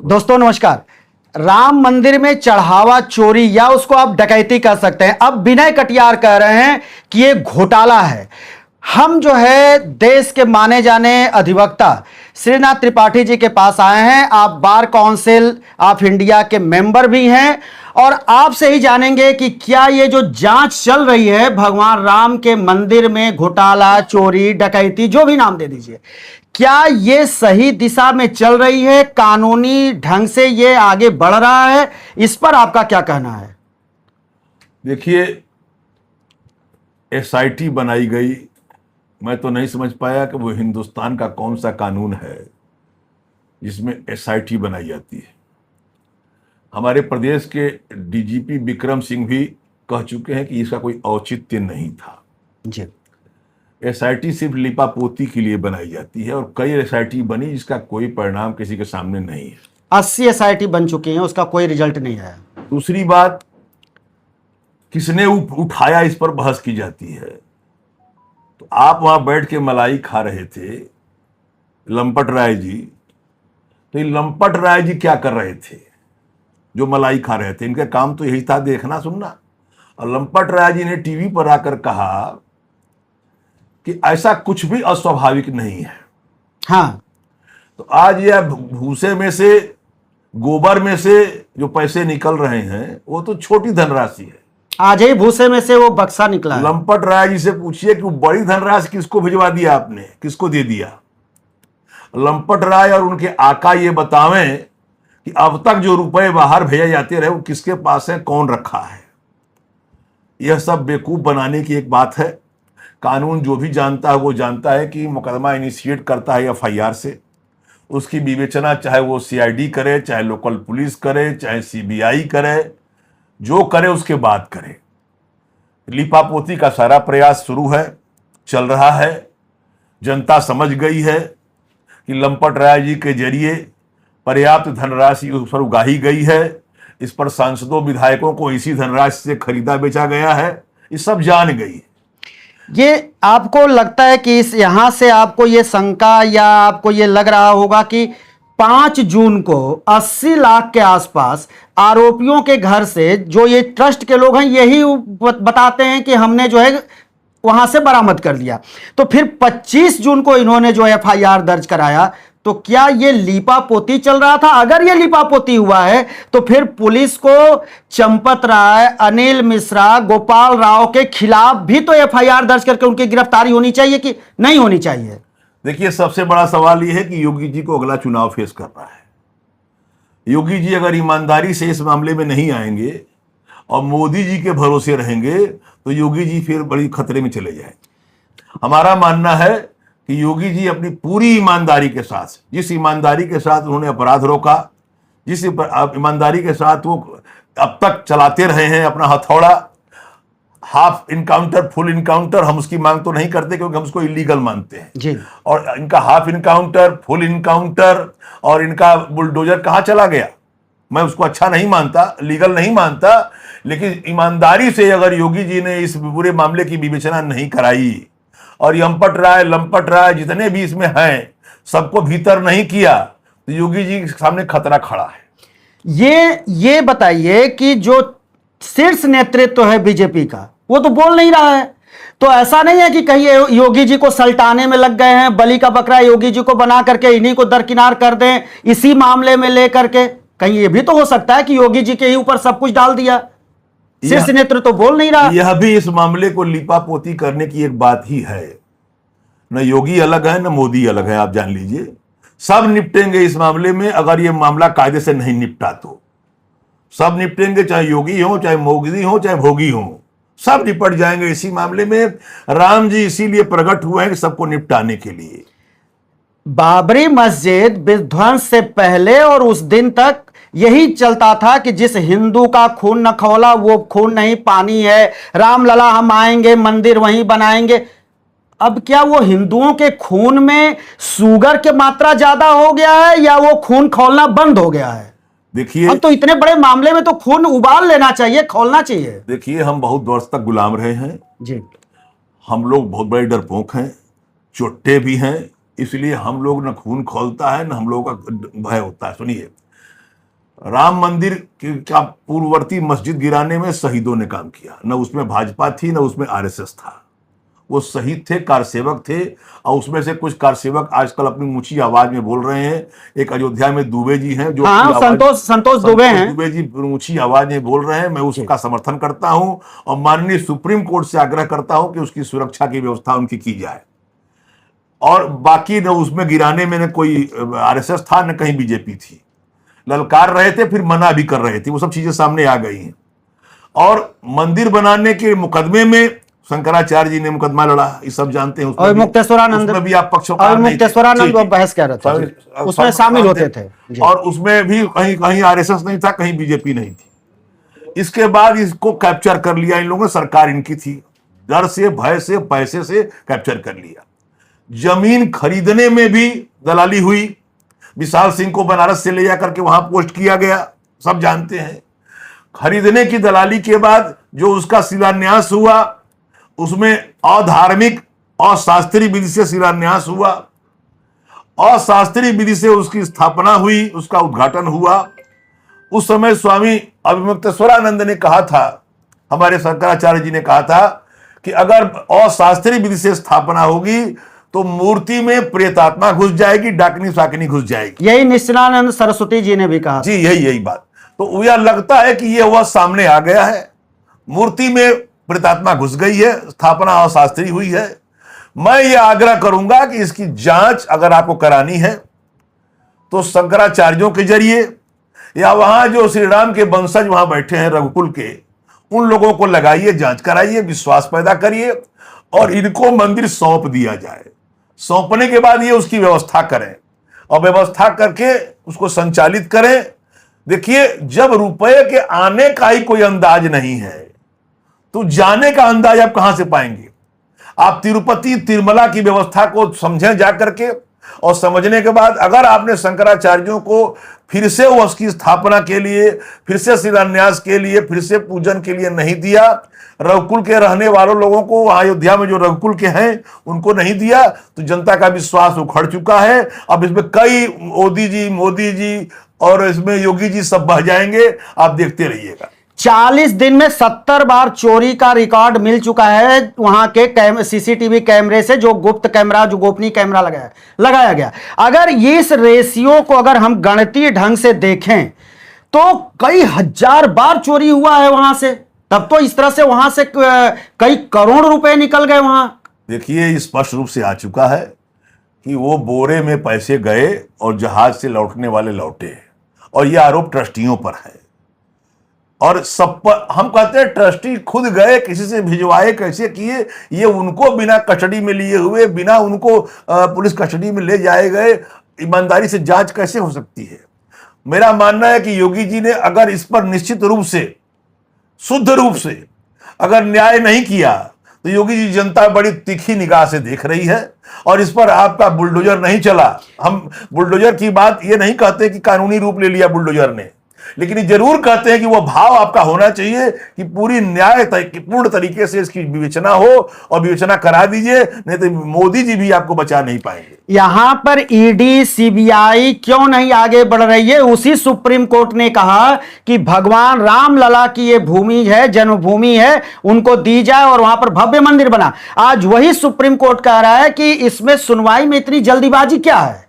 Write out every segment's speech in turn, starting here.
दोस्तों नमस्कार। राम मंदिर में चढ़ावा चोरी या उसको आप डकैती कर सकते हैं। अब विनय कटियार कह रहे हैं कि ये घोटाला है। हम जो है देश के माने जाने अधिवक्ता श्रीनाथ त्रिपाठी जी के पास आए हैं। आप बार काउंसिल ऑफ इंडिया के मेंबर भी हैं और आपसे ही जानेंगे कि क्या ये जो जांच चल रही है भगवान राम के मंदिर में घोटाला, चोरी, डकैती, जो भी नाम दे दीजिए, क्या ये सही दिशा में चल रही है, कानूनी ढंग से ये आगे बढ़ रहा है? इस पर आपका क्या कहना है? देखिए, एसआईटी बनाई गई, मैं तो नहीं समझ पाया कि वो हिंदुस्तान का कौन सा कानून है जिसमें एसआईटी बनाई जाती है। हमारे प्रदेश के डीजीपी विक्रम सिंह भी कह चुके हैं कि इसका कोई औचित्य नहीं था। जी। एसआईटी सिर्फ लिपापोती के लिए बनाई जाती है और कई एसआईटी बनी जिसका कोई परिणाम किसी के सामने नहीं है। 80 एसआईटी बन चुकी हैं, उसका कोई रिजल्ट नहीं आया। दूसरी बात, किसने उठाया इस पर बहस की जाती है। तो आप वहां बैठ के मलाई खा रहे थे, लंपट राय जी। तो ये लंपट राय जी क्या कर रहे थे जो मलाई खा रहे थे? इनका काम तो यही था, देखना सुनना। और लंपट राय जी ने टीवी पर आकर कहा कि ऐसा कुछ भी अस्वाभाविक नहीं है। हाँ। तो आज यह भूसे में से, गोबर में से जो पैसे निकल रहे हैं वो तो छोटी धनराशि है। आज ही भूसे में से वो बक्सा निकला है। लंपट राय जी से पूछिए कि वो बड़ी धनराशि किसको भिजवा दिया आपने, किसको दे दिया। लंपट राय और उनके आका ये बतावें कि अब तक जो रुपए बाहर भेजे जाते रहे वो किसके पास है, कौन रखा है। यह सब बेवकूफ बनाने की एक बात है। कानून जो भी जानता है वो जानता है कि मुकदमा इनिशिएट करता है एफआईआर से, उसकी विवेचना चाहे वो सीआईडी करे, चाहे लोकल पुलिस करे, चाहे सीबीआई करे, जो करे उसके बाद करे। लिपापोती का सारा प्रयास शुरू है, चल रहा है। जनता समझ गई है कि लंपट राय जी के जरिए पर्याप्त धनराशि उस पर उगाही गई है। इस पर सांसदों विधायकों को इसी धनराशि से खरीदा बेचा गया है। ये सब जान गई है। ये आपको लगता है कि इस यहां से आपको ये शंका या आपको ये लग रहा होगा कि 5 जून को 80 लाख के आसपास आरोपियों के घर से, जो ये ट्रस्ट के लोग हैं यही बताते हैं कि हमने जो है वहां से बरामद कर लिया, तो फिर 25 जून को इन्होंने जो एफआईआर दर्ज कराया, तो क्या ये लीपापोती चल रहा था? अगर ये लीपापोती हुआ है तो फिर पुलिस को चंपत राय, अनिल मिश्रा, गोपाल राव के खिलाफ भी तो एफआईआर दर्ज करके उनकी गिरफ्तारी होनी चाहिए कि नहीं होनी चाहिए? देखिए, सबसे बड़ा सवाल यह है कि योगी जी को अगला चुनाव फेस करना है। योगी जी अगर ईमानदारी से इस मामले में नहीं आएंगे और मोदी जी के भरोसे रहेंगे तो योगी जी फिर बड़ी खतरे में चले जाएंगे। हमारा मानना है कि योगी जी अपनी पूरी ईमानदारी के साथ, जिस ईमानदारी के साथ उन्होंने अपराध रोका, जिस ईमानदारी के साथ वो अब तक चलाते रहे हैं अपना हथौड़ा, हाफ इनकाउंटर, फुल इनकाउंटर, हम उसकी मांग तो नहीं करते क्योंकि हम उसको इलीगल मानते हैं जी। और इनका हाफ इनकाउंटर, फुल इनकाउंटर और इनका बुलडोजर कहां चला गया? मैं उसको अच्छा नहीं मानता, लीगल नहीं मानता, लेकिन ईमानदारी से अगर योगी जी ने इस पूरे मामले की विवेचना नहीं कराई और लंपट राय जितने भी इसमें हैं सबको भीतर नहीं किया तो योगी जी के सामने खतरा खड़ा है। ये बताइए कि जो शीर्ष नेतृत्व है बीजेपी का वो तो बोल नहीं रहा है, तो ऐसा नहीं है कि कहीं योगी जी को सल्टाने में लग गए हैं, बलि का बकरा योगी जी को बना करके इन्हीं को दरकिनार कर दें इसी मामले में लेकर के? कहीं ये भी तो हो सकता है कि योगी जी के ही ऊपर सब कुछ डाल दिया, शीर्ष नेतृत्व तो बोल नहीं रहा। यह भी इस मामले को लिपापोती करने की एक बात ही है। न योगी अलग है, न मोदी अलग है, आप जान लीजिए। सब निपटेंगे इस मामले में। अगर यह मामला कायदे से नहीं निपटा तो सब निपटेंगे, चाहे योगी हो, चाहे मोदी हो, चाहे भोगी हो, सब निपट जाएंगे इसी मामले में। राम जी इसीलिए प्रकट हुए हैं कि सबको निपटाने के लिए। बाबरी मस्जिद विध्वंस से पहले और उस दिन तक यही चलता था कि जिस हिंदू का खून न खौला वो खून नहीं पानी है, रामलला हम आएंगे, मंदिर वहीं बनाएंगे। अब क्या वो हिंदुओं के खून में शुगर की मात्रा ज्यादा हो गया है या वो खून खौलना बंद हो गया है? देखिए, अब तो इतने बड़े मामले में तो खून उबाल लेना चाहिए, खौलना चाहिए। देखिए, हम बहुत वर्ष तक गुलाम रहे हैं जी। हम लोग बहुत बड़े डरपोक हैं, चोट्टे भी हैं, इसलिए हम लोग न खून खौलता है न हम लोगों का भय होता है। सुनिए, राम मंदिर का पूर्ववर्ती मस्जिद गिराने में शहीदों ने काम किया, न उसमें भाजपा थी न उसमें आरएसएस था। वो शहीद थे, कारसेवक थे। और उसमें से कुछ कारसेवक आजकल अपनी ऊंची आवाज में बोल रहे हैं। एक अयोध्या में दुबे जी हैं जो हाँ, संतोष दुबे हैं। दुबे जी ऊंची आवाज में बोल रहे हैं। मैं उसका समर्थन करता हूं और माननीय सुप्रीम कोर्ट से आग्रह करता हूं कि उसकी सुरक्षा की व्यवस्था उनकी की जाए। और बाकी न उसमें गिराने में न कोई आरएसएस था न कहीं बीजेपी थी। ललकार रहे थे, फिर मना भी कर रहे थे। वो सब चीजें सामने आ गई हैं। और मंदिर बनाने के मुकदमे में शंकराचार्य जी ने मुकदमा लड़ा, ये सब जानते हैं। और मुक्तेश्वरानंद भी आप पक्षकार और मुक्तेश्वरानंद वो बहस कर रहे थे, उसमें शामिल होते थे। और उसमें भी कहीं कहीं आरएसएस नहीं था, कहीं बीजेपी नहीं थी। इसके बाद इसको कैप्चर कर लिया इन लोगों ने, सरकार इनकी थी। डर से, भय से, पैसे से कैप्चर कर लिया। जमीन खरीदने में भी दलाली हुई। विशाल सिंह को बनारस से ले जाकर के वहां पोस्ट किया गया, सब जानते हैं। खरीदने की दलाली के बाद जो उसका शिलान्यास हुआ, उसमें अधार्मिक और शास्त्रीय विधि से शिलान्यास हुआ। अशास्त्रीय विधि से उसकी स्थापना हुई, उसका उद्घाटन हुआ। उस समय स्वामी अभिमुक्तेश्वरानंद ने कहा था, हमारे शंकराचार्य जी ने कहा था कि अगर अशास्त्रीय विधि से स्थापना होगी तो मूर्ति में प्रेतात्मा घुस जाएगी, डाकनी साकनी घुस जाएगी। यही निश्चलानंद सरस्वती जी ने भी कहा जी, यही बात। तो यह लगता है कि यह हुआ सामने आ गया है। मूर्ति में प्रेतात्मा घुस गई है, स्थापना अशास्त्रीय हुई है। मैं यह आग्रह करूंगा कि इसकी जांच अगर आपको करानी है तो शंकराचार्यों के जरिए या वहां जो श्री राम के वंशज वहां बैठे हैं रघुकुल के, उन लोगों को लगाइए, जांच कराइए, विश्वास पैदा करिए और इनको मंदिर सौंप दिया जाए। सौंपने के बाद ये उसकी व्यवस्था करें और व्यवस्था करके उसको संचालित करें। देखिए, जब रुपए के आने का ही कोई अंदाज नहीं है तो जाने का अंदाज आप कहां से पाएंगे? आप तिरुपति तिरुमला की व्यवस्था को समझें जाकर के, और समझने के बाद अगर आपने शंकराचार्यों को फिर से उसकी स्थापना के लिए, फिर से शिलान्यास के लिए, फिर से पूजन के लिए नहीं दिया, रघुकुल के रहने वालों लोगों को, अयोध्या में जो रघुकुल के हैं उनको नहीं दिया, तो जनता का विश्वास उखड़ चुका है। अब इसमें कई मोदी जी और इसमें योगी जी सब बह जाएंगे, आप देखते रहिएगा। 40 दिन में 70 बार चोरी का रिकॉर्ड मिल चुका है वहां के सीसीटीवी कैमरे से, जो गुप्त कैमरा, जो गोपनीय कैमरा लगाया गया। अगर इस रेशियो को अगर हम गणितीय ढंग से देखें तो कई हजार बार चोरी हुआ है वहां से। तब तो इस तरह से वहां से कई करोड़ रुपए निकल गए वहां। देखिए, स्पष्ट रूप से आ चुका है कि वो बोरे में पैसे गए और जहाज से लौटने वाले लौटे, और यह आरोप ट्रस्टियों पर है। और सब पर हम कहते हैं ट्रस्टी खुद गए, किसी से भिजवाए, कैसे किए, ये उनको बिना कस्टडी में लिए हुए, बिना उनको पुलिस कस्टडी में ले जाए गए, ईमानदारी से जांच कैसे हो सकती है? मेरा मानना है कि योगी जी ने अगर इस पर निश्चित रूप से, शुद्ध रूप से अगर न्याय नहीं किया तो योगी जी जनता बड़ी तीखी निगाह से देख रही है। और इस पर आपका बुलडोजर नहीं चला। हम बुलडोजर की बात ये नहीं कहते कि कानूनी रूप ले लिया बुलडोजर ने, लेकिन ये जरूर कहते हैं कि वो भाव आपका होना चाहिए कि पूरी पूर्ण तरीके से इसकी विवेचना हो, और विवेचना करा दीजिए, नहीं तो मोदी जी भी आपको बचा नहीं पाएंगे। यहां पर ईडी सीबीआई क्यों नहीं आगे बढ़ रही है? उसी सुप्रीम कोर्ट ने कहा कि भगवान रामलला की ये भूमि है, जन्मभूमि है, उनको दी जाए और वहां पर भव्य मंदिर बना। आज वही सुप्रीम कोर्ट कह रहा है कि इसमें सुनवाई में इतनी जल्दीबाजी क्या है?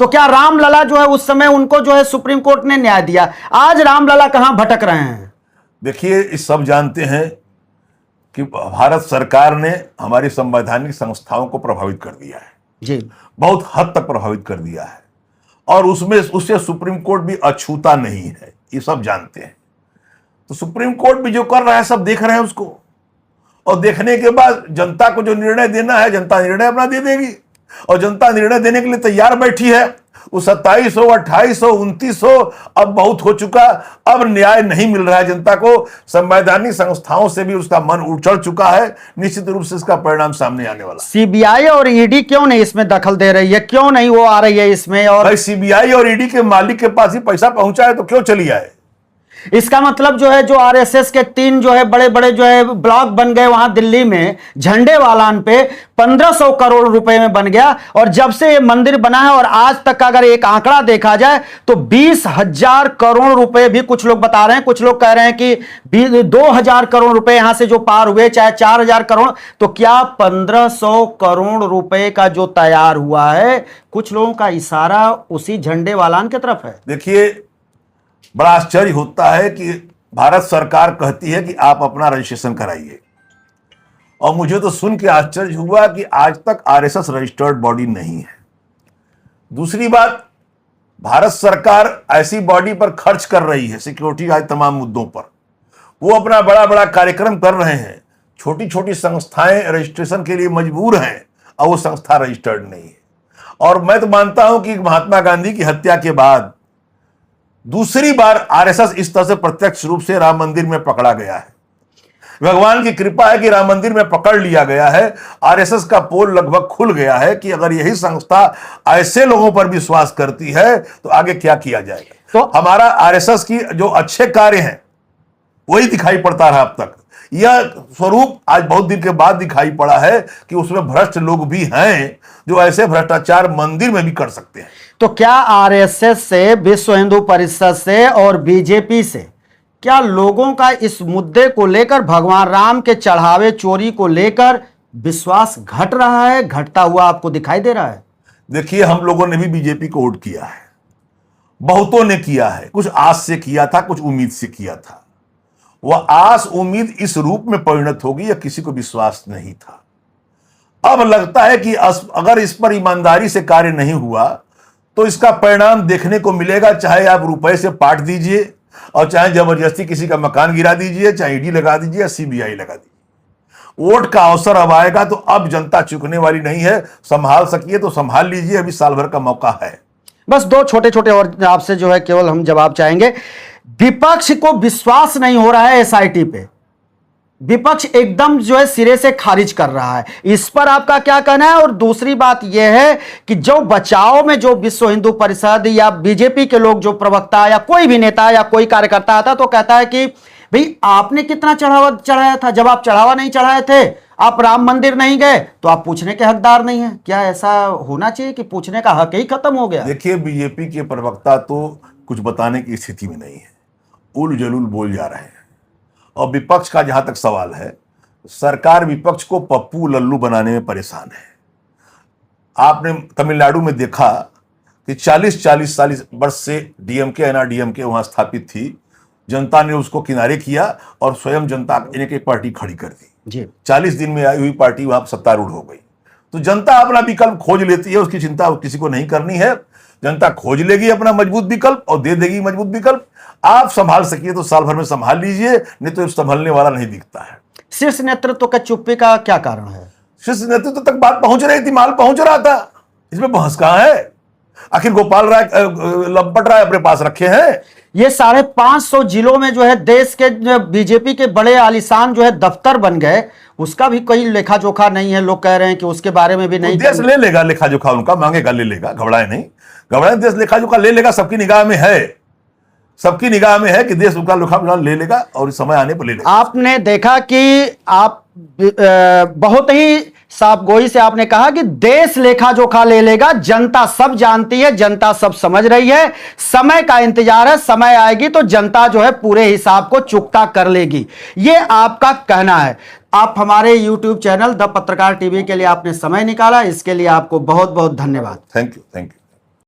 तो क्या रामलला जो है उस समय उनको जो है सुप्रीम कोर्ट ने न्याय दिया, आज रामलला कहां भटक रहे हैं? देखिए, इस सब जानते हैं कि भारत सरकार ने हमारी संवैधानिक संस्थाओं को प्रभावित कर दिया है जी, बहुत हद तक प्रभावित कर दिया है, और उससे सुप्रीम कोर्ट भी अछूता नहीं है, ये सब जानते हैं। तो सुप्रीम कोर्ट भी जो कर रहा है सब देख रहे हैं उसको, और देखने के बाद जनता को जो निर्णय देना है, जनता निर्णय अपना दे देगी, और जनता निर्णय देने के लिए तैयार बैठी है। वो 2700, 2800, 2900 अब बहुत हो चुका। अब न्याय नहीं मिल रहा है जनता को, संवैधानिक संस्थाओं से भी उसका मन उछल चुका है। निश्चित रूप से इसका परिणाम सामने आने वाला। सीबीआई और ईडी क्यों नहीं इसमें दखल दे रही है? क्यों नहीं वो आ रही है इसमें? और भाई, सीबीआई और ईडी के मालिक के पास ही पैसा पहुंचा है तो क्यों चली आए? इसका मतलब जो है जो आरएसएस के 3 जो है बड़े बड़े जो है ब्लॉक बन गए वहां दिल्ली में झंडे वालान पे 1500 करोड़ रुपए में बन गया। और जब से ये मंदिर बना है और आज तक का अगर एक आंकड़ा देखा जाए तो 20,000 करोड़ रुपए भी कुछ लोग बता रहे हैं, कुछ लोग कह रहे हैं कि 2,000 करोड़ रुपए यहां से जो पार हुए, चाहे 4,000 करोड़, तो क्या 1,500 करोड़ रुपए का जो तैयार हुआ है, कुछ लोगों का इशारा उसी झंडे वालान की तरफ है। देखिए, बड़ा आश्चर्य होता है कि भारत सरकार कहती है कि आप अपना रजिस्ट्रेशन कराइए, और मुझे तो सुन के आश्चर्य हुआ कि आज तक आरएसएस रजिस्टर्ड बॉडी नहीं है। दूसरी बात, भारत सरकार ऐसी बॉडी पर खर्च कर रही है सिक्योरिटी आदि तमाम मुद्दों पर, वो अपना बड़ा बड़ा कार्यक्रम कर रहे हैं, छोटी छोटी संस्थाएं रजिस्ट्रेशन के लिए मजबूर हैं और वो संस्था रजिस्टर्ड नहीं है। और मैं तो मानता हूं कि महात्मा गांधी की हत्या के बाद दूसरी बार आरएसएस इस तरह से प्रत्यक्ष रूप से राम मंदिर में पकड़ा गया है। भगवान की कृपा है कि राम मंदिर में पकड़ लिया गया है। आरएसएस का पोल लगभग खुल गया है कि अगर यही संस्था ऐसे लोगों पर विश्वास करती है तो आगे क्या किया जाएगा। तो हमारा आरएसएस की जो अच्छे कार्य हैं वही दिखाई पड़ता रहा अब तक। यह स्वरूप आज बहुत दिन के बाद दिखाई पड़ा है कि उसमें भ्रष्ट लोग भी हैं जो ऐसे भ्रष्टाचार मंदिर में भी कर सकते हैं। तो क्या आरएसएस से, विश्व हिंदू परिषद से और बीजेपी से क्या लोगों का इस मुद्दे को लेकर, भगवान राम के चढ़ावे चोरी को लेकर विश्वास घट रहा है, घटता हुआ आपको दिखाई दे रहा है? देखिए, हम लोगों ने भी बीजेपी को वोट किया है, बहुतों ने किया है, कुछ आस से किया था, कुछ उम्मीद से किया था। वह आस उम्मीद इस रूप में परिणत होगी या किसी को विश्वास नहीं था। अब लगता है कि अगर इस पर ईमानदारी से कार्य नहीं हुआ तो इसका परिणाम देखने को मिलेगा, चाहे आप रुपए से पाट दीजिए और चाहे जबरदस्ती किसी का मकान गिरा दीजिए, चाहे ईडी लगा दीजिए या सीबीआई लगा दीजिए। वोट का अवसर अब आएगा तो अब जनता चुकने वाली नहीं है। संभाल सकिए तो संभाल लीजिए, अभी साल भर का मौका है। बस 2 छोटे छोटे और आपसे जो है केवल हम जवाब चाहेंगे। विपक्ष को विश्वास नहीं हो रहा है एसआईटी पे, विपक्ष एकदम जो है सिरे से खारिज कर रहा है, इस पर आपका क्या कहना है? और दूसरी बात यह है कि जो बचाव में जो विश्व हिंदू परिषद या बीजेपी के लोग, जो प्रवक्ता या कोई भी नेता या कोई कार्यकर्ता आता तो कहता है कि भाई आपने कितना चढ़ाया था, जब आप चढ़ावा नहीं चढ़ाए थे, आप राम मंदिर नहीं गए तो आप पूछने के हकदार नहीं है। क्या ऐसा होना चाहिए कि पूछने का हक ही खत्म हो गया? देखिए, बीजेपी के प्रवक्ता तो कुछ बताने की स्थिति में नहीं है, उल जलूल बोल जा रहे हैं। और विपक्ष का जहां तक सवाल है, सरकार विपक्ष को पप्पू लल्लू बनाने में परेशान है। आपने तमिलनाडु में देखा कि 40 वर्ष से डीएमके एनआरडीएमके वहां स्थापित थी, जनता ने उसको किनारे किया और स्वयं जनता ने एक पार्टी खड़ी कर दी। 40 दिन में आई हुई पार्टी वहां सत्तारूढ़ हो गई। तो जनता अपना विकल्प खोज लेती है, उसकी चिंता किसी को नहीं करनी है। जनता खोज लेगी अपना मजबूत विकल्प और दे देगी मजबूत विकल्प। आप संभाल सकिए तो साल भर में संभाल लीजिए, नहीं तो संभलने वाला नहीं दिखता है। शीर्ष नेतृत्व का चुप्पी का क्या कारण है? शीर्ष नेतृत्व तक बात पहुंच रही थी, माल पहुंच रहा था, इसमें बहस कहां है? आखिर गोपाल राय लंपट राय अपने पास रखे हैं। ये 550 जिलों में जो है देश के बीजेपी के बड़े आलीशान जो है दफ्तर बन गए, उसका भी कोई लेखा जोखा नहीं है। लोग कह रहे हैं कि उसके बारे में भी नहीं। देश ले लेगा लेखा जोखा, उनका मांगेगा, ले लेगा, घबराए नहीं, घबराए। देश लेखा जोखा ले लेगा, सबकी निगाह में है, सबकी निगाह में है कि देश उनका लेखा ले लेगा और समय आने पर ले लेगा। आपने देखा कि आप बहुत ही साफगोई से आपने कहा कि देश लेखा जोखा ले लेगा, जनता सब जानती है, जनता सब समझ रही है, समय का इंतजार है, समय आएगी तो जनता जो है पूरे हिसाब को चुकता कर लेगी, ये आपका कहना है। आप हमारे YouTube चैनल द पत्रकार टीवी के लिए आपने समय निकाला, इसके लिए आपको बहुत बहुत धन्यवाद। Thank you, thank you.